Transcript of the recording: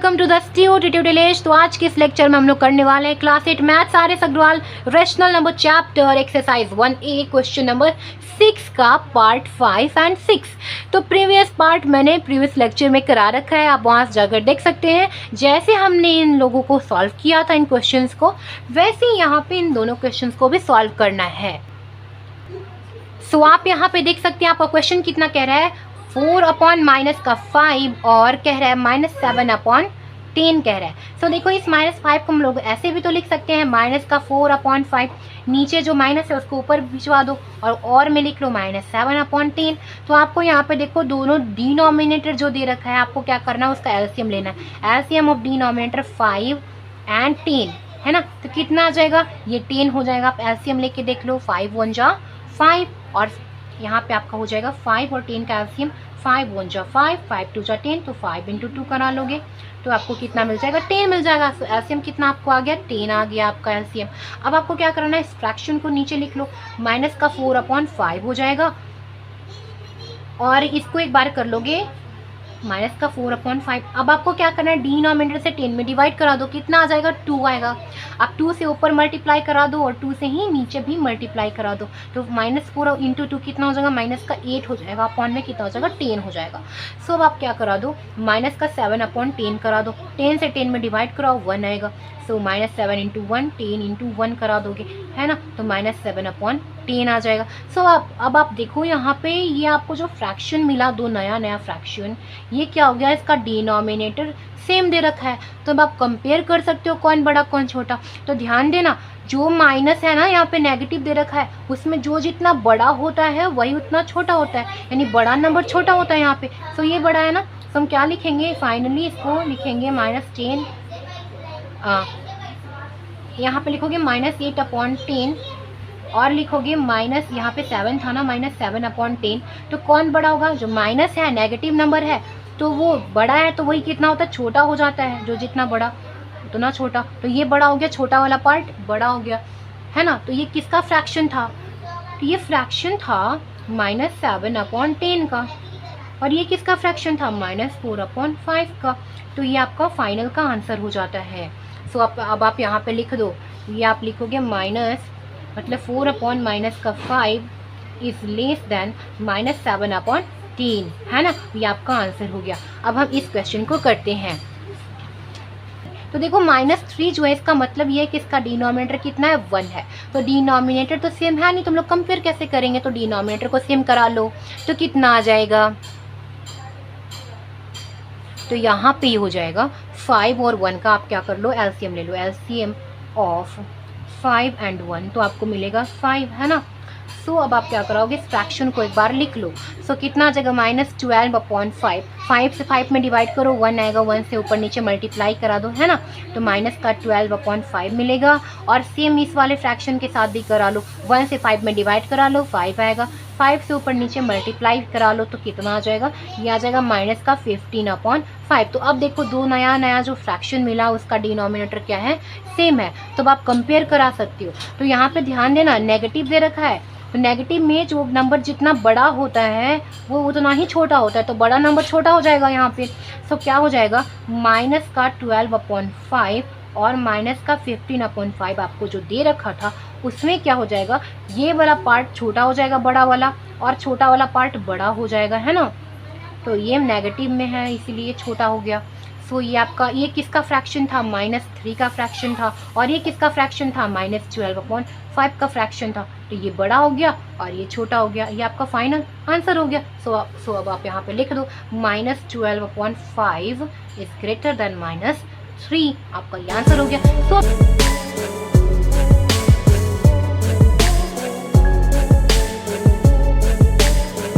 Welcome to the tutorial village. तो आज के इस लेक्चर में हम लोग करने वाले हैं class 8 maths R S. Agarwal rational number chapter exercise 1A question number 6 का पार्ट 5 एंड 6। तो प्रीवियस पार्ट मैंने प्रीवियस लेक्चर में करा रखा है, आप वहाँ जाकर देख सकते हैं। जैसे हमने इन लोगों को सॉल्व किया था इन क्वेश्चंस को, वैसे ही यहाँ पे इन दोनों क्वेश्चंस को भी सॉल्व करना है। सो आप यहाँ पे देख सकते हैं आपका क्वेश्चन कितना कह रहा है, 4 अपॉन माइनस का 5 और कह रहा है -7 अपॉन 10 कह रहा है। सो देखो इस -5 को हम लोग ऐसे भी तो लिख सकते हैं, माइनस का 4 अपॉन 5, नीचे जो माइनस है उसको ऊपर भिजवा दो और में लिख लो -7 अपॉन 10। तो आपको यहाँ पे देखो दोनों डिनोमिनेटर जो दे रखा है, आपको क्या करना है, उसका एलसीएम लेना है। एलसीएम ऑफ डिनोमिनेटर 5 एंड 10 है ना, तो कितना आ जाएगा, ये 10 हो जाएगा। आप एलसीएम लेके देख लो, 5 1 जा 5 और यहाँ पे आपका हो जाएगा 5 और 10 का एलसीएम, 5 1 जा 5, 5 2 जा 10, तो 5 इंटू 2 करा लोगे तो आपको कितना मिल जाएगा, 10 मिल जाएगा। तो एलसीएम कितना आपको आ गया, 10 आ गया आपका एलसीएम। अब आपको क्या करना है, इस फ्रैक्शन को नीचे लिख लो, माइनस का 4 अपॉन 5 हो जाएगा और इसको एक बार कर लोगे माइनस का 4 अपॉन 5। अब आपको क्या करना है, डिनोमिनेटर से 10 में डिवाइड करा दो, कितना आ जाएगा, 2 आएगा। आप 2 से ऊपर मल्टीप्लाई करा दो और 2 से ही नीचे भी मल्टीप्लाई करा दो, तो -4 इंटू 2 कितना हो जाएगा, माइनस का 8 हो जाएगा, अपॉन में कितना हो जाएगा, 10 हो जाएगा। सो अब आप क्या करा दो, माइनस का 7 अपॉन 10 करा दो, 10 से 10 में डिवाइड कराओ, 1 आएगा। सो -7 इंटू 1, 10 इंटू 1 करा दोगे है ना, तो -7 अपॉन 10 आ जाएगा। सो अब आप देखो यहाँ पे ये आपको जो फ्रैक्शन मिला, दो नया फ्रैक्शन, ये क्या हो गया, इसका डिनोमिनेटर सेम दे रखा है। तो अब आप कंपेयर कर सकते हो कौन बड़ा कौन छोटा। तो ध्यान देना, जो माइनस है ना यहाँ पे नेगेटिव दे रखा है, उसमें जो जितना बड़ा होता है वही उतना छोटा होता है, यानी बड़ा नंबर छोटा होता है यहाँ पे। सो ये बड़ा है ना, तो हम क्या लिखेंगे, फाइनली इसको लिखेंगे -10, यहाँ पे लिखोगे -8 अपॉन 10 और लिखोगे माइनस, यहाँ पे 7 था ना, -7 अपॉन 10। तो कौन बड़ा होगा, जो माइनस है, नेगेटिव नंबर है, तो वो बड़ा है, तो वही कितना होता है, छोटा हो जाता है। जो जितना बड़ा उतना छोटा, तो ये बड़ा हो गया, छोटा वाला पार्ट बड़ा हो गया है ना। तो ये किसका फ्रैक्शन था, तो ये फ्रैक्शन था -7 अपॉन 10 का, और ये किसका फ्रैक्शन था, -4 अपॉन 5 का। तो ये आपका फाइनल का आंसर हो जाता है। सो अब आप यहाँ पे लिख दो, ये आप लिखोगे मतलब 4 अपॉन माइनस का 5 इज लेस देन -7 अपॉन 10 है ना, ये आपका आंसर हो गया। अब हम इस क्वेश्चन को करते हैं। तो देखो -3 जो है, इसका मतलब ये है कि इसका डिनोमिनेटर कितना है, 1 है। तो डिनोमिनेटर तो सेम है नहीं, तुम लोग कंपेयर कैसे करेंगे, तो डिनोमिनेटर को सेम करा लो, तो कितना आ जाएगा, तो यहाँ पे हो जाएगा 5 और 1 का आप क्या कर लो, एलसीएम ले लो, एलसीएम ऑफ 5 एंड 1, तो आपको मिलेगा 5 है ना। सो अब आप क्या कराओगे, इस फ्रैक्शन को एक बार लिख लो। सो कितना आ जाएगा, -12 अपॉन 5, 5 से 5 में डिवाइड करो, 1 आएगा, 1 से ऊपर नीचे मल्टीप्लाई करा दो है ना, तो -12 अपॉन 5 मिलेगा। और सेम इस वाले फ्रैक्शन के साथ भी करा लो, 1 से 5 में डिवाइड करा लो, 5 आएगा, 5 से ऊपर नीचे मल्टीप्लाई करा लो, तो कितना आ जाएगा, ये आ जाएगा -15 अपॉन 5। तो अब देखो दो नया जो फ्रैक्शन मिला, उसका डिनोमिनेटर क्या है, सेम है, तो अब आप कंपेयर करा सकते हो। तो यहाँ पे ध्यान देना, नेगेटिव दे रखा है, तो नेगेटिव में जो नंबर जितना बड़ा होता है वो उतना ही छोटा होता है, तो बड़ा नंबर छोटा हो जाएगा यहाँ पे। सो क्या हो जाएगा, -12 अपॉन 5 और -15 अपॉन 5 आपको जो दे रखा था, उसमें क्या हो जाएगा, ये वाला पार्ट छोटा हो जाएगा बड़ा वाला, और छोटा वाला पार्ट बड़ा हो जाएगा है ना। तो ये नेगेटिव में है इसीलिए छोटा हो गया। सो ये आपका, ये किसका फ्रैक्शन था, -3 का फ्रैक्शन था, और ये किसका फ्रैक्शन था, -12 अपॉन 5 का फ्रैक्शन था। तो ये बड़ा हो गया और ये छोटा हो गया, ये आपका फाइनल आंसर हो गया। सो अब आप यहाँ पे लिख दो, -12 अपॉन 5 इज ग्रेटर देन -3, आपका ये आंसर हो गया। सो